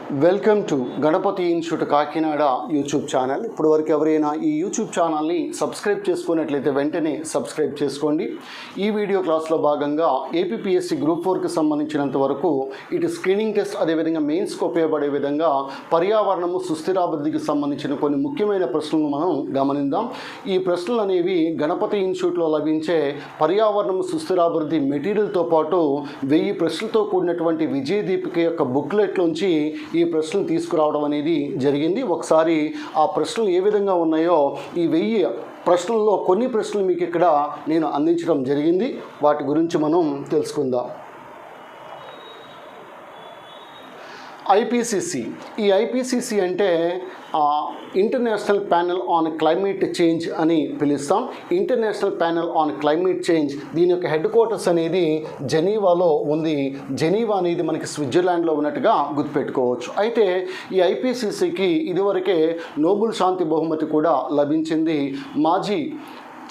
Welcome to Ganapati institute Kakinada YouTube channel. ఇప్పుడు వరకు ఎవరైనా ఈ యూట్యూబ్ ఛానల్ని సబ్స్క్రైబ్ చేసుకున్నట్లయితే వెంటనే సబ్స్క్రైబ్ చేసుకోండి. ఈ వీడియో క్లాస్లో భాగంగా ఏపీపీఎస్సీ గ్రూప్ 4కి సంబంధించినంత వరకు ఇటు స్క్రీనింగ్ టెస్ట్ అదేవిధంగా మెయిన్స్కి ఉపయోగపడే విధంగా పర్యావరణము సుస్థిరాభివృద్ధికి సంబంధించిన కొన్ని ముఖ్యమైన ప్రశ్నలు మనం గమనిద్దాం. ఈ ప్రశ్నలు అనేవి గణపతి ఇన్స్టిట్యూట్లో లభించే పర్యావరణము సుస్థిరాభివృద్ధి మెటీరియల్తో పాటు 1000 ప్రశ్నలతో కూడినటువంటి విజయ దీపిక యొక్క బుక్లెట్లోంచి ఈ ప్రశ్నలు తీసుకురావడం అనేది జరిగింది. ఒకసారి ఆ ప్రశ్నలు ఏ విధంగా ఉన్నాయో ఈ 1000 ప్రశ్నల్లో కొన్ని ప్రశ్నలు మీకు ఇక్కడ నేను అందించడం జరిగింది. వాటి గురించి మనం తెలుసుకుందాం. ఐపీసీసీ. ఈ ఐపీసీసీ అంటే international panel on climate change అని పిలుస్తాం. International panel on climate change దీని యొక్క హెడ్ క్వార్టర్స్ అనేది జెనీవాలో ఉంది. జెనీవా అనేది మనకి స్విట్జర్లాండ్లో ఉన్నట్టుగా గుర్తుపెట్టుకోవచ్చు. అయితే ఈ ఐపీసీసీకి ఇదివరకే నోబెల్ శాంతి బహుమతి కూడా లభించింది. మాజీ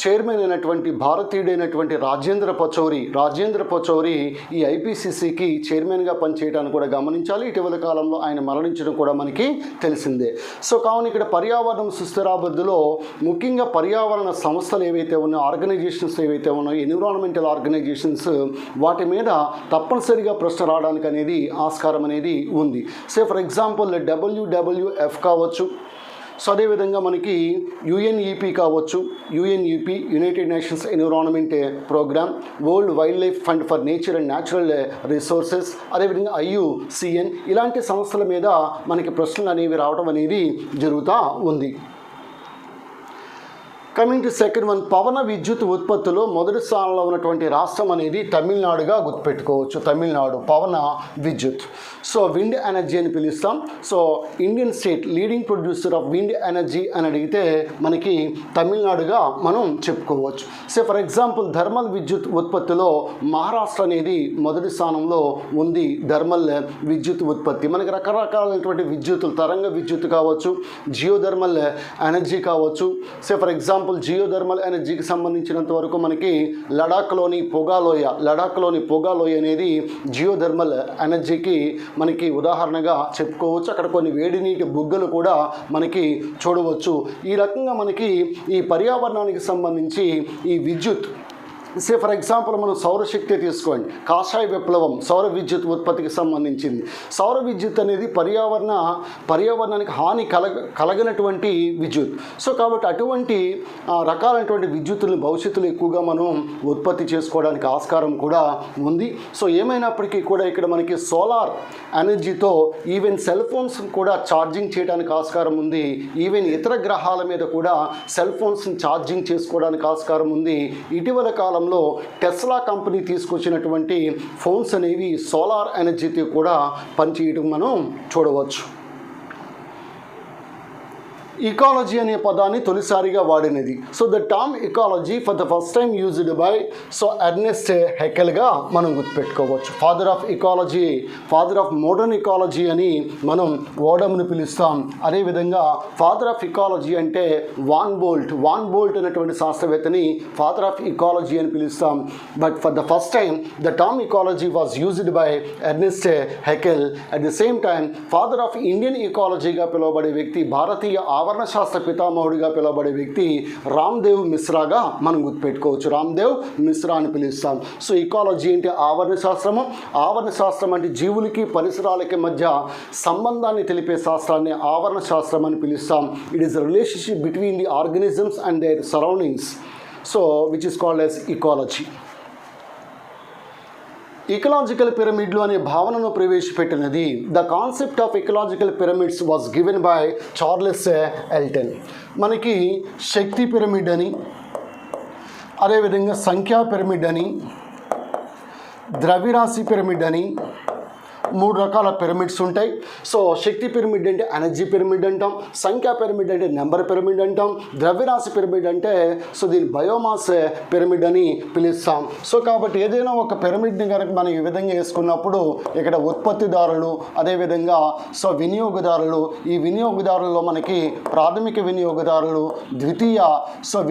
చైర్మన్ అయినటువంటి భారతీయుడైనటువంటి రాజేంద్ర పచౌరి ఈ ఐపీసీసీకి చైర్మన్గా పనిచేయడానికి కూడా గమనించాలి. ఇటీవల కాలంలో ఆయన మరణించడం కూడా మనకి తెలిసిందే. సో కావున ఇక్కడ పర్యావరణం సుస్థిరాభివృద్ధిలో ముఖ్యంగా పర్యావరణ సంస్థలు ఏవైతే ఉన్నాయో, ఆర్గనైజేషన్స్ ఏవైతే ఉన్నాయో, ఎన్విరాన్మెంటల్ ఆర్గనైజేషన్స్, వాటి మీద తప్పనిసరిగా ప్రశ్న రావడానికి అనేది ఆస్కారం అనేది ఉంది. సే ఫర్ ఎగ్జాంపుల్ WWF కావచ్చు, సో అదేవిధంగా మనకి యుఎన్ఈపి కావచ్చు, UNEP United Nations environment programme, world wildlife fund for nature and natural resources, అదేవిధంగా IUCN ఇలాంటి సంస్థల మీద మనకి ప్రశ్నలు అనేవి రావడం అనేది జరుగుతూ ఉంది. కమింగ్ టు సెకండ్ వన్, పవన విద్యుత్ ఉత్పత్తిలో మొదటి స్థానంలో ఉన్నటువంటి రాష్ట్రం అనేది తమిళనాడుగా గుర్తుపెట్టుకోవచ్చు. తమిళనాడు పవన విద్యుత్. సో విండ్ ఎనర్జీ అని పిలుస్తాం. So Indian state leading producer of wind energy అని అడిగితే మనకి తమిళనాడుగా మనం చెప్పుకోవచ్చు. సో ఫర్ ఎగ్జాంపుల్ థర్మల్ విద్యుత్ ఉత్పత్తిలో మహారాష్ట్ర అనేది మొదటి స్థానంలో ఉంది. థర్మల్ విద్యుత్ ఉత్పత్తి మనకి రకరకాలైనటువంటి విద్యుత్తులు, తరంగ విద్యుత్ కావచ్చు, జియోథర్మల్ ఎనర్జీ కావచ్చు. సో ఫర్ ఎగ్జాంపుల్ జియోథర్మల్ ఎనర్జీకి సంబంధించినంత వరకు మనకి లడాఖ్లోని పొగాలోయ అనేది జియోథర్మల్ ఎనర్జీకి మనకి ఉదాహరణగా చెప్పుకోవచ్చు. అక్కడ కొన్ని వేడి నీటి బుగ్గలు కూడా మనకి చూడవచ్చు. ఈ రకంగా మనకి ఈ పర్యావరణానికి సంబంధించి ఈ విద్యుత్, సే ఫర్ ఎగ్జాంపుల్ మనం సౌరశక్తి తీసుకోండి. కాషాయ విప్లవం సౌర విద్యుత్ ఉత్పత్తికి సంబంధించింది. సౌర విద్యుత్ అనేది పర్యావరణానికి హాని కలగనటువంటి విద్యుత్. సో కాబట్టి అటువంటి రకాలైనటువంటి విద్యుత్తులను భవిష్యత్తులో ఎక్కువగా మనం ఉత్పత్తి చేసుకోవడానికి ఆస్కారం కూడా ఉంది. సో ఏమైనప్పటికీ కూడా ఇక్కడ మనకి సోలార్ ఎనర్జీతో ఈవెన్ సెల్ ఫోన్స్ కూడా ఛార్జింగ్ చేయడానికి ఆస్కారం ఉంది. ఈవెన్ ఇతర గ్రహాల మీద కూడా సెల్ ఫోన్స్ని ఛార్జింగ్ చేసుకోవడానికి ఆస్కారం ఉంది. ఇటీవల కాలం టెస్లా కంపెనీ తీసుకొచ్చినటువంటి ఫోన్స్ అనేవి సోలార్ ఎనర్జీతో కూడా పనిచేయడం మనం చూడవచ్చు. ఇకాలజీ అనే పదాన్ని తొలిసారిగా వాడినది. So the term ecology for the first time used by Ernest హెకెల్గా మనం గుర్తుపెట్టుకోవచ్చు. Father of ecology, father of modern ecology అని మనం ఓడమ్ని పిలుస్తాం. అదేవిధంగా ఫాదర్ ఆఫ్ ఇకాలజీ అంటే వాన్ బోల్ట్ అనేటువంటి శాస్త్రవేత్తని ఫాదర్ ఆఫ్ ఇకాలజీ అని పిలుస్తాం. But for the first time the term ecology was used by Ernest Haeckel. At the same time father of Indian ఇకాలజీగా పిలువబడే వ్యక్తి, భారతీయ ఆవరణ శాస్త్ర పితామహుడిగా పిలువబడే వ్యక్తి రామ్దేవ్ మిశ్రాగా మనం గుర్తుపెట్టుకోవచ్చు. రామ్దేవ్ మిశ్రా అని పిలుస్తాం. సో ఇకాలజీ అంటే ఆవరణ శాస్త్రం అంటే జీవులకి పరిసరాలకి మధ్య సంబంధాన్ని తెలిపే శాస్త్రాన్ని ఆవరణ శాస్త్రం అని పిలుస్తాం. It is the relationship between the organisms and their surroundings, so which is called as ecology. Ecological పిరమిడ్లు అనే భావనను ప్రవేశపెట్టినది. The concept of ecological pyramids was given by Charles Elton. మనకి శక్తి పిరమిడ్ అని, అదేవిధంగా సంఖ్యా పిరమిడ్ అని, ద్రవ్యరాశి పిరమిడ్ అని 3 రకాల పిరమిడ్స్ ఉంటాయి. సో శక్తి పిరమిడ్ అంటే ఎనర్జీ పిరమిడ్ అంటాం, సంఖ్యా పిరమిడ్ అంటే నెంబర్ పిరమిడ్ అంటాం, ద్రవ్యరాశి పిరమిడ్ అంటే దీని బయోమాస్ పిరమిడ్ అని పిలుస్తాం. సో కాబట్టి ఏదైనా ఒక పిరమిడ్ని కనుక మనం ఈ విధంగా వేసుకున్నప్పుడు ఇక్కడ ఉత్పత్తిదారులు, అదేవిధంగా వినియోగదారులు, ఈ వినియోగదారుల్లో మనకి ప్రాథమిక వినియోగదారులు, ద్వితీయ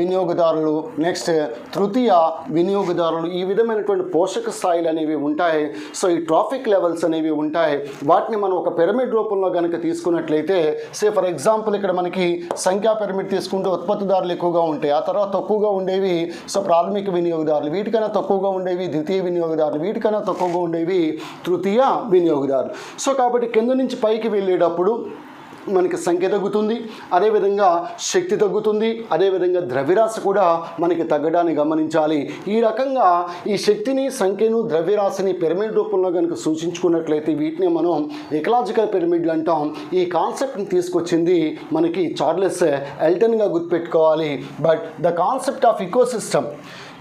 వినియోగదారులు, నెక్స్ట్ తృతీయ వినియోగదారులు, ఈ విధమైనటువంటి పోషక స్థాయిలు అనేవి ఉంటాయి. సో ఈ ట్రాఫిక్ లెవెల్స్ అనేవి అనేవి ఉంటాయి. వాటిని మనం ఒక పిరమిడ్ రూపంలో కనుక తీసుకున్నట్లయితే, సే ఫర్ ఎగ్జాంపుల్ ఇక్కడ మనకి సంఖ్యా పిరమిడ్ తీసుకుంటే ఉత్పత్తిదారులు ఎక్కువగా ఉంటాయి, ఆ తర్వాత తక్కువగా ఉండేవి సో ప్రాథమిక వినియోగదారులు, వీటికన్నా తక్కువగా ఉండేవి ద్వితీయ వినియోగదారులు, వీటికన్నా తక్కువగా ఉండేవి తృతీయ వినియోగదారులు. సో కాబట్టి కింద నుంచి పైకి వెళ్ళేటప్పుడు మనకి సంఖ్య తగ్గుతుంది, అదేవిధంగా శక్తి తగ్గుతుంది, అదేవిధంగా ద్రవ్యరాశి కూడా మనకి తగ్గడాన్ని గమనించాలి. ఈ రకంగా ఈ శక్తిని, సంఖ్యను, ద్రవ్యరాశిని పిరమిడ్ రూపంలో కనుక సూచించుకున్నట్లయితే వీటిని మనం ఎకలాజికల్ పిరమిడ్లు అంటాం. ఈ కాన్సెప్ట్ని తీసుకొచ్చింది మనకి చార్లెస్ ఎల్టన్గా గుర్తుపెట్టుకోవాలి. But the concept of ecosystem,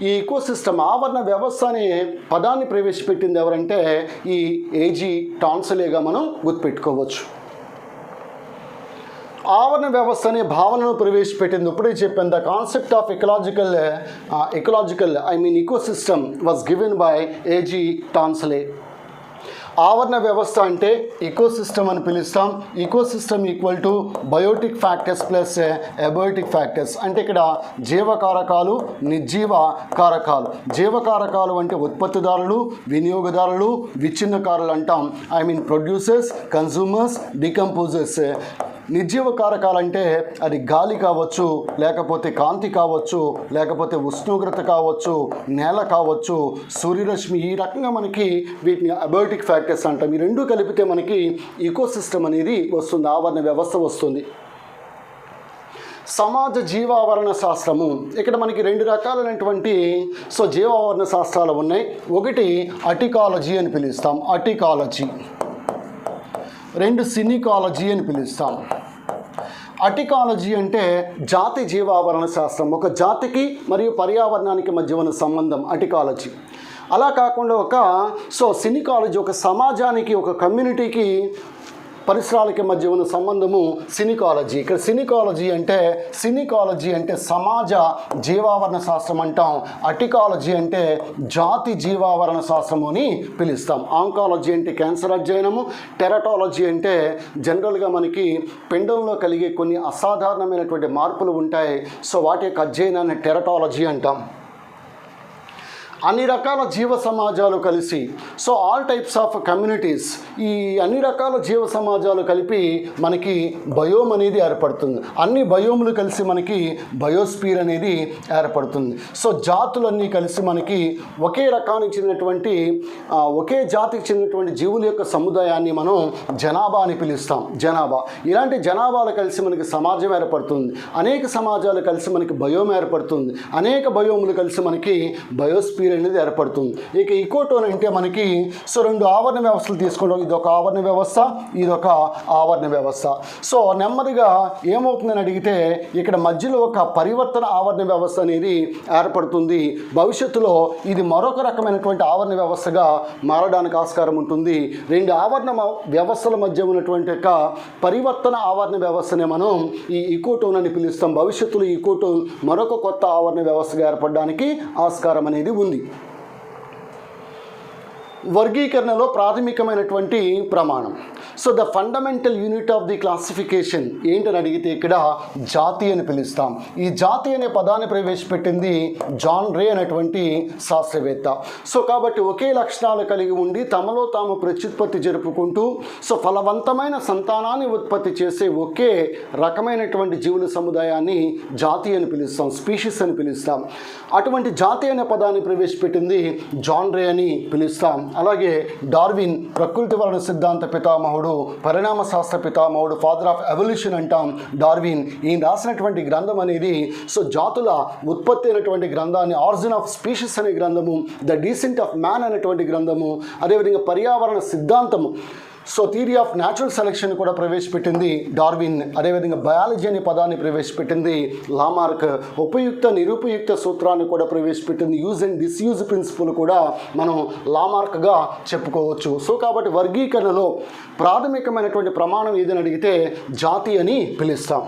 ఈ ఇకోసిస్టమ్ ఆవరణ వ్యవస్థ అనే పదాన్ని ప్రవేశపెట్టింది ఎవరంటే ఈ ఏజీ టాన్సలేగా మనం గుర్తుపెట్టుకోవచ్చు. ఆవరణ వ్యవస్థ అనే భావనను ప్రవేశపెట్టింది ఇప్పుడే చెప్పాను. The concept of ecological ecosystem was given by A G Tansley. ఆవరణ వ్యవస్థ అంటే ఇకోసిస్టమ్ అని పిలుస్తాం. Ecosystem equal to biotic factors plus abiotic factors. అంటే ఇక్కడ జీవకారకాలు, నిర్జీవ కారకాలు. జీవకారకాలు అంటే ఉత్పత్తిదారులు, వినియోగదారులు, విచ్ఛిన్నకారులు అంటాం. Producers, consumers, decomposers. నిర్జీవ కారకాలంటే అది గాలి కావచ్చు, లేకపోతే కాంతి కావచ్చు, లేకపోతే ఉష్ణోగ్రత కావచ్చు, నేల కావచ్చు, సూర్యరశ్మి. ఈ రకంగా మనకి వీటిని అబయోటిక్ ఫ్యాక్టర్స్ అంటాం. ఈ రెండు కలిపితే మనకి ఈకోసిస్టమ్ అనేది వస్తుంది, ఆవరణ వ్యవస్థ వస్తుంది. సమాజ జీవావరణ శాస్త్రము, ఇక్కడ మనకి రెండు రకాలైనటువంటి జీవావరణ శాస్త్రాలు ఉన్నాయి. ఒకటి అటికాలజీ అని పిలుస్తాం, అటికాలజీ. రెండు సినికాలజీ అని పిలుస్తాం. అటికాలజీ అంటే జాతి జీవావరణ శాస్త్రం, ఒక జాతికి మరియు పర్యావరణానికి మధ్య ఉన్న సంబంధం అటికాలజీ. అలా కాకుండా సినికాలజీ ఒక సమాజానికి, ఒక కమ్యూనిటీకి, పరిసరాలకి మధ్య ఉన్న సంబంధము సినికాలజీ. ఇక్కడ సినికాలజీ అంటే సమాజ జీవావరణ శాస్త్రం అంటాం. అటికాలజీ అంటే జాతి జీవావరణ శాస్త్రము అని పిలుస్తాం. ఆంకాలజీ అంటే క్యాన్సర్ అధ్యయనము. టెరటాలజీ అంటే జనరల్గా మనకి పిండంలో కలిగే కొన్ని అసాధారణమైనటువంటి మార్పులు ఉంటాయి, వాటి యొక్క అధ్యయనాన్ని టెరటాలజీ అంటాం. అన్ని రకాల జీవ సమాజాలు కలిసి ఆల్ టైప్స్ ఆఫ్ కమ్యూనిటీస్, ఈ అన్ని రకాల జీవ సమాజాలు కలిపి మనకి బయోమ్ అనేది ఏర్పడుతుంది. అన్ని బయోములు కలిసి మనకి బయోస్ఫియర్ అనేది ఏర్పడుతుంది. జాతులన్నీ కలిసి మనకి ఒకే రకానికి చెందినటువంటి, ఒకే జాతికి చెందినటువంటి జీవుల యొక్క సముదాయాన్ని మనం జనాభా అని పిలుస్తాం. జనాభా. ఇలాంటి జనాభాలు కలిసి మనకి సమాజం ఏర్పడుతుంది. అనేక సమాజాలు కలిసి మనకి బయోమ్ ఏర్పడుతుంది. అనేక బయోములు కలిసి మనకి బయోస్ఫియర్ అనేది ఏర్పడుతుంది. ఇక ఇకోటోన్ అంటే మనకి రెండు ఆవరణ వ్యవస్థలు తీసుకుంటాం. ఇదొక ఆవరణ వ్యవస్థ, ఇదొక ఆవరణ వ్యవస్థ. నెమ్మదిగా ఏమవుతుందని అడిగితే ఇక్కడ మధ్యలో ఒక పరివర్తన ఆవరణ వ్యవస్థ అనేది ఏర్పడుతుంది. భవిష్యత్తులో ఇది మరొక రకమైనటువంటి ఆవరణ వ్యవస్థగా మారడానికి ఆస్కారం ఉంటుంది. రెండు ఆవరణ వ్యవస్థల మధ్య ఉన్నటువంటి ఒక పరివర్తన ఆవరణ వ్యవస్థనే మనం ఈ ఇకోటోన్ అని పిలుస్తాం. భవిష్యత్తులో ఇకోటోన్ మరొక కొత్త ఆవరణ వ్యవస్థగా ఏర్పడడానికి ఆస్కారం అనేది ఉంది. వర్గీకరణలో ప్రాథమికమైనటువంటి ప్రమాణం. The fundamental unit of the classification ఏంటని అడిగితే ఇక్కడ జాతి అని పిలుస్తాం. ఈ జాతి అనే పదాన్ని ప్రవేశపెట్టింది జాన్ రే అనేటువంటి శాస్త్రవేత్త. కాబట్టి ఒకే లక్షణాలు కలిగి ఉండి తమలో తాము ప్రత్యుత్పత్తి జరుపుకుంటూ ఫలవంతమైన సంతానాన్ని ఉత్పత్తి చేసే ఒకే రకమైనటువంటి జీవుల సముదాయాన్ని జాతి అని పిలుస్తాం, స్పీషీస్ అని పిలుస్తాం. అటువంటి జాతి అనే పదాన్ని ప్రవేశపెట్టింది జాన్ రే అని పిలుస్తాం. అలాగే డార్విన్ ప్రకృతి వలన సిద్ధాంత పితామహుడు, పరిణామ శాస్త్ర పితామహుడు, ఫాదర్ ఆఫ్ ఎవల్యూషన్ అంటాం డార్విన్. ఈయన రాసినటువంటి గ్రంథం అనేది జాతుల ఉత్పత్తి అయినటువంటి గ్రంథాన్ని, ఆరిజిన్ ఆఫ్ స్పీషీస్ అనే గ్రంథము, ద డీసెంట్ ఆఫ్ మ్యాన్ అనేటువంటి గ్రంథము, అదేవిధంగా పర్యావరణ సిద్ధాంతము, థియరీ ఆఫ్ న్యాచురల్ సెలెక్షన్ కూడా ప్రవేశపెట్టింది డార్విన్. అదేవిధంగా బయాలజీ అనే పదాన్ని ప్రవేశపెట్టింది లామార్క్. ఉపయుక్త నిరుపయుక్త సూత్రాన్ని కూడా ప్రవేశపెట్టింది. యూజ్ అండ్ డిస్యూజ్ ప్రిన్సిపల్ కూడా మనం లామార్క్గా చెప్పుకోవచ్చు. కాబట్టి వర్గీకరణలో ప్రాథమికమైనటువంటి ప్రమాణం ఏదని అడిగితే జాతి అని పిలుస్తాం.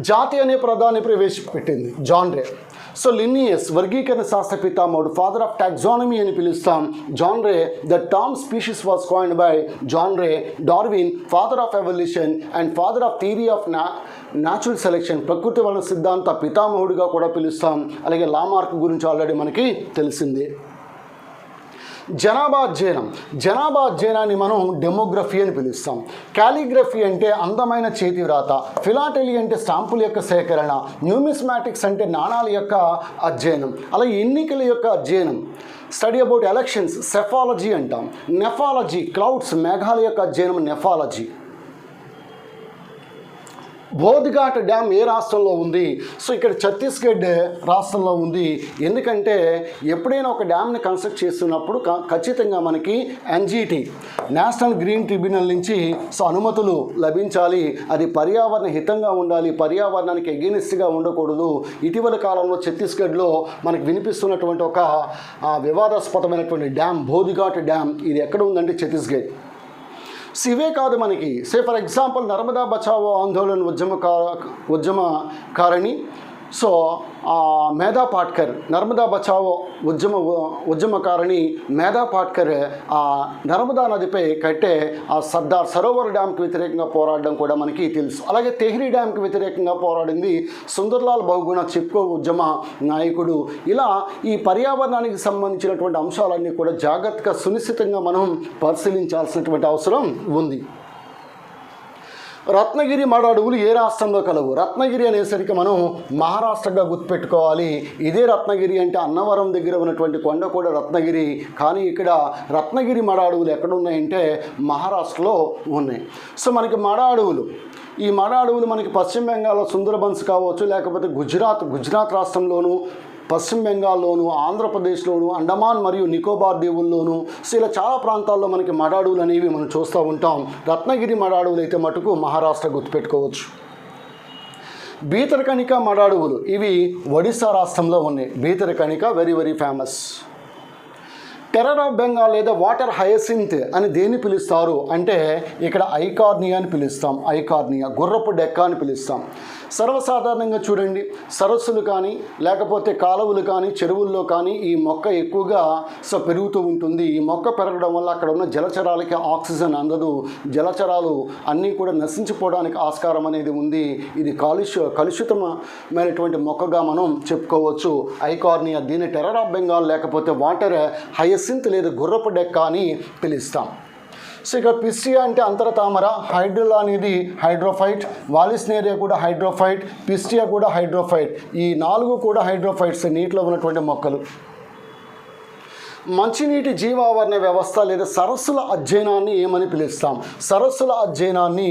జాతి అనే పదాన్ని ప్రవేశపెట్టింది జాన్ రే. లినియస్ వర్గీకరణ శాస్త్ర పితామహుడు, ఫాదర్ ఆఫ్ టాక్సానమీ అని పిలుస్తాం John Ray. The term species was coined by John Ray. Darwin father of evolution and father of theory of natural selection, ప్రకృతి వలన సిద్ధాంత పితామహుడిగా కూడా పిలుస్తాం. అలాగే లామార్క్ గురించి ఆల్రెడీ మనకి తెలిసిందే. జనాభా అధ్యయనాన్ని మనం డెమోగ్రఫీ అని పిలుస్తాం. కాలిగ్రఫీ అంటే అందమైన చేతి వ్రాత, ఫిలాటెలీ అంటే స్టాంపుల యొక్క సేకరణ, న్యూమిస్మాటిక్స్ అంటే నాణాల యొక్క అధ్యయనం, అలాగే ఎన్నికల యొక్క అధ్యయనం, స్టడీ అబౌట్ ఎలక్షన్స్ సెఫాలజీ అంటాం. నెఫాలజీ క్లౌడ్స్ మేఘాల యొక్క అధ్యయనం నెఫాలజీ. బోధ్ఘాట్ డ్యామ్ ఏ రాష్ట్రంలో ఉంది? సో ఇక్కడ ఛత్తీస్గఢ్ రాష్ట్రంలో ఉంది. ఎందుకంటే ఎప్పుడైనా ఒక డ్యామ్ని కన్స్ట్రక్ట్ చేస్తున్నప్పుడు ఖచ్చితంగా మనకి ఎన్జిటి నేషనల్ గ్రీన్ ట్రిబ్యునల్ నుంచి అనుమతులు లభించాలి. అది పర్యావరణ హితంగా ఉండాలి, పర్యావరణానికి ఎగెనిస్ట్గా ఉండకూడదు. ఇటీవల కాలంలో ఛత్తీస్గఢ్లో మనకు వినిపిస్తున్నటువంటి ఒక వివాదాస్పదమైనటువంటి డ్యామ్ బోధ్ఘాట్ డ్యామ్. ఇది ఎక్కడ ఉందంటే ఛత్తీస్గఢ్. ఇవే కాదు మనకి ఫర్ ఎగ్జాంపుల్ నర్మదా బచావో ఆందోళన ఉద్యమకారిణి మేధా పాట్కర్, నర్మదా బచావో ఉద్యమకారిణి మేధా పాట్కర్ నర్మదా నదిపై కట్టే సర్దార్ సరోవర్ డ్యామ్కి వ్యతిరేకంగా పోరాడడం కూడా మనకి తెలుసు. అలాగే తెహ్రీ డ్యామ్కి వ్యతిరేకంగా పోరాడింది సుందర్లాల్ బహుగుణ చిప్కో ఉద్యమ నాయకుడు. ఇలా ఈ పర్యావరణానికి సంబంధించినటువంటి అంశాలన్నీ కూడా జాగ్రత్తగా సునిశ్చితంగా మనం పరిశీలించాల్సినటువంటి అవసరం ఉంది. రత్నగిరి మడ అడవులు ఏ రాష్ట్రంలో కలవు? రత్నగిరి అనేసరికి మనం మహారాష్ట్రగా గుర్తుపెట్టుకోవాలి. ఇదే రత్నగిరి అంటే అన్నవరం దగ్గర ఉన్నటువంటి కొండ కూడా రత్నగిరి. కానీ ఇక్కడ రత్నగిరి మడ అడవులు ఎక్కడ ఉన్నాయంటే మహారాష్ట్రలో ఉన్నాయి. మనకి మడ అడవులు, ఈ మడ అడవులు మనకి పశ్చిమ బెంగాల్లో సుందరబన్స్ కావచ్చు, లేకపోతే గుజరాత్ రాష్ట్రంలోను, పశ్చిమ బెంగాల్లోను, ఆంధ్రప్రదేశ్లోను, అండమాన్ మరియు నికోబార్ దీవుల్లోను ఇలా చాలా ప్రాంతాల్లో మనకి మడ అడవులు అనేవి మనం చూస్తూ ఉంటాం. రత్నగిరి మడ అడవులు అయితే మటుకు మహారాష్ట్ర గుర్తుపెట్టుకోవచ్చు. భీతరకనిక మడ అడవులు ఇవి ఒడిశా రాష్ట్రంలో ఉన్నాయి. Bhitarkanika very very famous. Terror of Bengal లేదా వాటర్ హయసింత్ అని దేన్ని పిలుస్తారు అంటే ఇక్కడ ఐకార్నియా అని పిలుస్తాం. ఐకార్నియా, గుర్రపు డెక్క అని పిలుస్తాం. సర్వసాధారణంగా చూడండి, సరస్సులు కానీ లేకపోతే కాలువలు కానీ చెరువుల్లో కానీ ఈ మొక్క ఎక్కువగా పెరుగుతూ ఉంటుంది. ఈ మొక్క పెరగడం వల్ల అక్కడ ఉన్న జలచరాలకి ఆక్సిజన్ అందదు, జలచరాలు అన్నీ కూడా నశించిపోవడానికి ఆస్కారం అనేది ఉంది. ఇది కలుషితమైనటువంటి మొక్కగా మనం చెప్పుకోవచ్చు. ఐకార్నియా, దీన్ని టెర్రర్ ఆఫ్ బెంగాల్ లేకపోతే వాటర్ హయసింత్ లేదా గుర్రపు డెక్క అని పిలుస్తాం. ఇక్కడ పిస్టియా అంటే అంతర తామర, హైడ్రిల్లా అనేది హైడ్రోఫైట్, వాలిస్నేరియా కూడా హైడ్రోఫైట్, పిస్టియా కూడా హైడ్రోఫైట్. ఈ 4 కూడా హైడ్రోఫైట్స్, నీటిలో ఉన్నటువంటి మొక్కలు. మంచినీటి జీవావరణ వ్యవస్థ లేదా సరస్సుల అధ్యయనాన్ని ఏమని పిలుస్తాం? సరస్సుల అధ్యయనాన్ని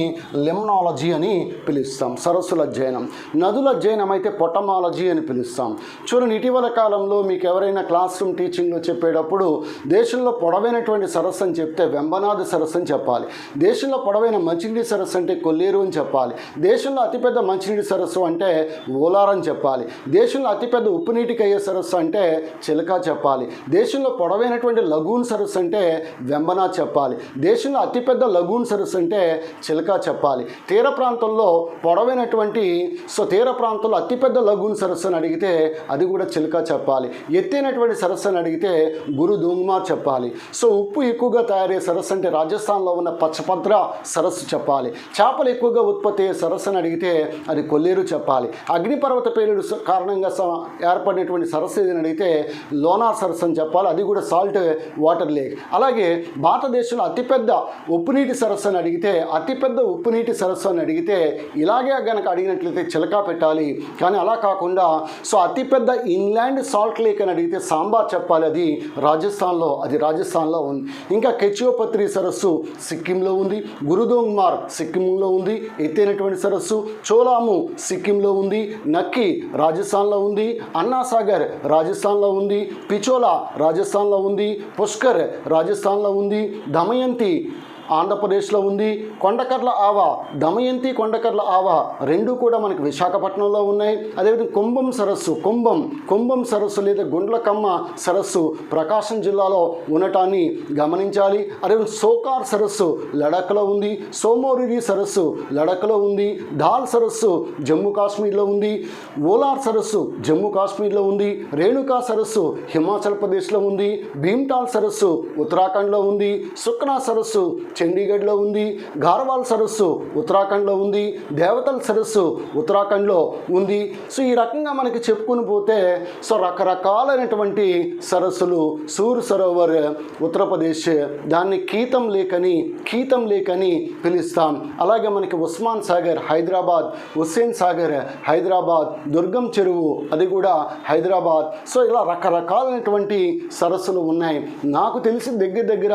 లిమ్నాలజీ అని పిలుస్తాం. సరస్సుల అధ్యయనం. నదుల అధ్యయనం అయితే పొటమాలజీ అని పిలుస్తాం. చూడండి, ఇటీవల కాలంలో మీకు ఎవరైనా క్లాస్ రూమ్ టీచింగ్లో చెప్పేటప్పుడు దేశంలో పొడవైనటువంటి సరస్సు అని చెప్తే వెంబనాథ్ సరస్సు అని చెప్పాలి. దేశంలో పొడవైన మంచినీటి సరస్సు అంటే కొల్లేరు అని చెప్పాలి. దేశంలో అతిపెద్ద మంచినీటి సరస్సు అంటే ఓలార్ అని చెప్పాలి. దేశంలో అతిపెద్ద ఉప్పు నీటికి అయ్యే సరస్సు అంటే చిలక చెప్పాలి. దేశంలో పొడవైనటువంటి లగూన్ సరస్సు అంటే వెంబనా చెప్పాలి. దేశంలో అతిపెద్ద లగూన్ సరస్సు అంటే చిలక చెప్పాలి. తీర ప్రాంతంలో పొడవైనటువంటి తీర ప్రాంతంలో అతిపెద్ద లగూన్ సరస్సు అని అడిగితే అది కూడా చిలక చెప్పాలి. ఎత్తైనటువంటి సరస్సు అని అడిగితే గురు దుంగ్మార్ చెప్పాలి. ఉప్పు ఎక్కువగా తయారయ్యే సరస్సు అంటే రాజస్థాన్లో ఉన్న పచ్చపద్ర సరస్సు చెప్పాలి. చేపలు ఎక్కువగా ఉత్పత్తి అయ్యే సరస్సు అని అడిగితే అది కొల్లేరు చెప్పాలి. అగ్నిపర్వత పేలుడు కారణంగా ఏర్పడినటువంటి సరస్సు ఏదని అడిగితే లోనార్ సరస్సు అని చెప్పాలి. అది కూడా సాల్ట్ వాటర్ లేక్. అలాగే భారతదేశంలో అతిపెద్ద ఉప్పునీటి సరస్సు అని అడిగితే ఇలాగే కనుక అడిగినట్లయితే చిలక పెట్టాలి. కానీ అలా కాకుండా అతిపెద్ద ఇన్లాండ్ సాల్ట్ లేక్ అని అడిగితే సాంబార్ చెప్పాలి. అది రాజస్థాన్లో ఉంది. ఇంకా కెచియోపత్రి సరస్సు సిక్కింలో ఉంది. గురుదోంగ్మార్ సిక్కింలో ఉంది, ఎత్తైనటువంటి సరస్సు. చోలాము సిక్కింలో ఉంది. నక్కి రాజస్థాన్లో ఉంది. అన్నాసాగర్ రాజస్థాన్లో ఉంది. పిచోలా రాజస్థాన్లో ఉంది. పుష్కర్ రాజస్థాన్లో ఉంది. దమయంతి ఆంధ్రప్రదేశ్లో ఉంది. కొండకర్ల ఆవా, దమయంతి కొండకర్ల ఆవా రెండు కూడా మనకి విశాఖపట్నంలో ఉన్నాయి. అదేవిధంగా కుంభం సరస్సు లేదా గుండ్లకమ్మ సరస్సు ప్రకాశం జిల్లాలో ఉండటాన్ని గమనించాలి. అదేవిధంగా సోకార్ సరస్సు లడఖ్లో ఉంది. సోమోరిరి సరస్సు లడఖ్లో ఉంది. ధాల్ సరస్సు జమ్మూ కాశ్మీర్లో ఉంది. ఓలార్ సరస్సు జమ్మూ కాశ్మీర్లో ఉంది. రేణుకా సరస్సు హిమాచల్ ప్రదేశ్లో ఉంది. భీమ్టాల్ సరస్సు ఉత్తరాఖండ్లో ఉంది. సుఖ్నా సరస్సు చండీగఢ్లో ఉంది, గార్వాల్ సరస్సు ఉత్తరాఖండ్లో ఉంది, దేవతల సరస్సు ఉత్తరాఖండ్లో ఉంది. సో ఈ రకంగా మనకి చెప్పుకొని పోతే సో రకరకాలైనటువంటి సరస్సులు. సూర్ సరోవర్ ఉత్తరప్రదేశ్, దాన్ని కీతం లేక్ అని పిలుస్తాం. అలాగే మనకి ఉస్మాన్ సాగర్ హైదరాబాద్, హుస్సేన్ సాగర్ హైదరాబాద్, దుర్గం చెరువు అది కూడా హైదరాబాద్. సో ఇలా రకరకాలైనటువంటి సరస్సులు ఉన్నాయి. నాకు తెలిసి దగ్గర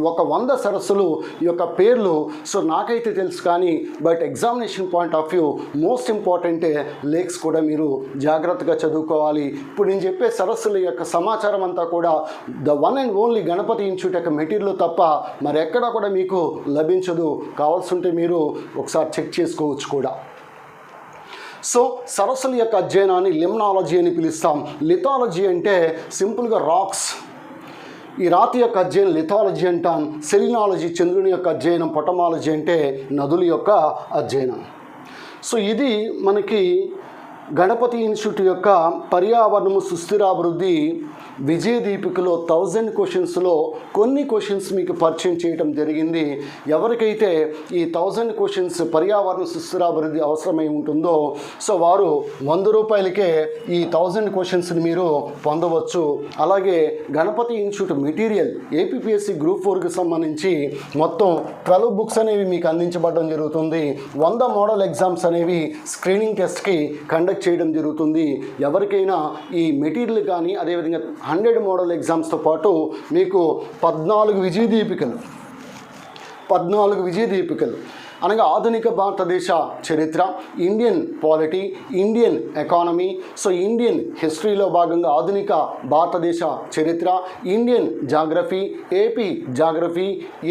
ఒక 100 సరస్సులు యొక్క పేర్లు సో నాకైతే తెలుసు. కానీ but examination point of view most important lakes కూడా మీరు జాగ్రత్తగా చదువుకోవాలి. ఇప్పుడు నేను చెప్పే సరస్సుల యొక్క సమాచారం అంతా కూడా the one and only Ganapati institute యొక్క మెటీరియల్ తప్ప మరి ఎక్కడా కూడా మీకు లభించదు. కావాల్సి ఉంటే మీరు ఒకసారి చెక్ చేసుకోవచ్చు కూడా. సో సరస్సుల యొక్క అధ్యయనాన్ని లిమ్నాలజీ అని పిలుస్తాం. లిథాలజీ అంటే సింపుల్గా రాక్స్, ఈ రాతి యొక్క అధ్యయనం లిథాలజీ అంటాం. సెలినాలజీ చంద్రుని యొక్క అధ్యయనం, పొటమాలజీ అంటే నదుల యొక్క అధ్యయనం. సో ఇది మనకి గణపతి ఇన్స్టిట్యూట్ యొక్క పర్యావరణము సుస్థిరాభివృద్ధి విజయ దీపికలో 1000 క్వశ్చన్స్లో కొన్ని క్వశ్చన్స్ మీకు పరిచయం చేయడం జరిగింది. ఎవరికైతే ఈ 1000 క్వశ్చన్స్ పర్యావరణ సుస్థిరాభివృద్ధి అవసరమై ఉంటుందో సో వారు 100 రూపాయలకే ఈ 1000 క్వశ్చన్స్ని మీరు పొందవచ్చు. అలాగే Ganapati institute material APPSC group 4కి సంబంధించి మొత్తం 12 బుక్స్ అనేవి మీకు అందించబడడం జరుగుతుంది. 100 మోడల్ ఎగ్జామ్స్ అనేవి స్క్రీనింగ్ టెస్ట్కి కండక్ట్ చేయడం జరుగుతుంది. ఎవరికైనా ఈ మెటీరియల్ కానీ అదేవిధంగా 100 మోడల్ ఎగ్జామ్స్తో పాటు మీకు 14 విజయ దీపికలు అనగా ఆధునిక భారతదేశ చరిత్ర, Indian polity, Indian economy, so Indian హిస్టరీలో భాగంగా ఆధునిక భారతదేశ చరిత్ర, ఇండియన్ జాగ్రఫీ,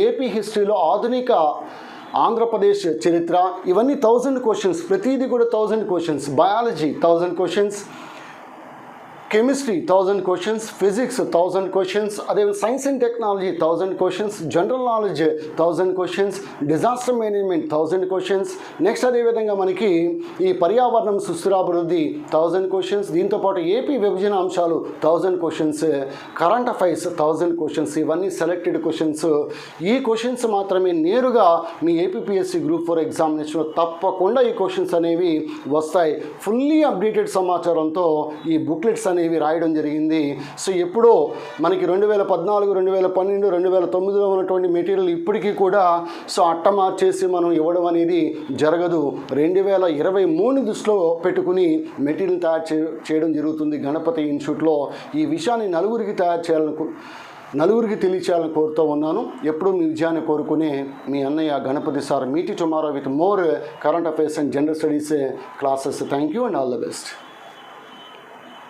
ఏపీ హిస్టరీలో ఆధునిక ఆంధ్రప్రదేశ్ చరిత్ర, ఇవన్నీ 1000 క్వశ్చన్స్. ప్రతిదీ కూడా 1000 questions. Biology 1000 questions, chemistry 1000 questions, physics 1000 questions, అదే science and technology 1000 questions, general knowledge 1000 questions, disaster management 1000 questions. Next అదేవిధంగా మనకి ఈ పర్యావరణం సుస్థిరాభివృద్ధి 1000 క్వశ్చన్స్, దీంతోపాటు ఏపీ విభజన అంశాలు 1000 క్వశ్చన్స్, కరెంట్ అఫైర్స్ 1000 క్వశ్చన్స్. ఇవన్నీ సెలెక్టెడ్ క్వశ్చన్స్. ఈ క్వశ్చన్స్ మాత్రమే నేరుగా మీ ఏపీపీఎస్సీ గ్రూప్ 4 ఎగ్జామినేషన్లో తప్పకుండా ఈ క్వశ్చన్స్ అనేవి వస్తాయి. ఫుల్లీ అప్డేటెడ్ సమాచారంతో ఈ బుక్లెట్స్ అనేవి రాయడం జరిగింది. సో ఎప్పుడో మనకి 2014, 2012, 2009లో ఉన్నటువంటి మెటీరియల్ ఇప్పటికీ కూడా సో అట్ట మార్చేసి మనం ఇవ్వడం అనేది జరగదు. 2023 దృష్టిలో పెట్టుకుని మెటీరియల్ తయారు చేయడం జరుగుతుంది గణపతి ఇన్స్టిట్యూట్లో. ఈ విషయాన్ని నలుగురికి తెలియచేయాలని కోరుతూ ఉన్నాను. ఎప్పుడూ మీ విజయాన్ని కోరుకునే మీ అన్నయ్య Ganapati sir. Meet tomorrow with more current affairs and general studies classes. Thank you and all the best.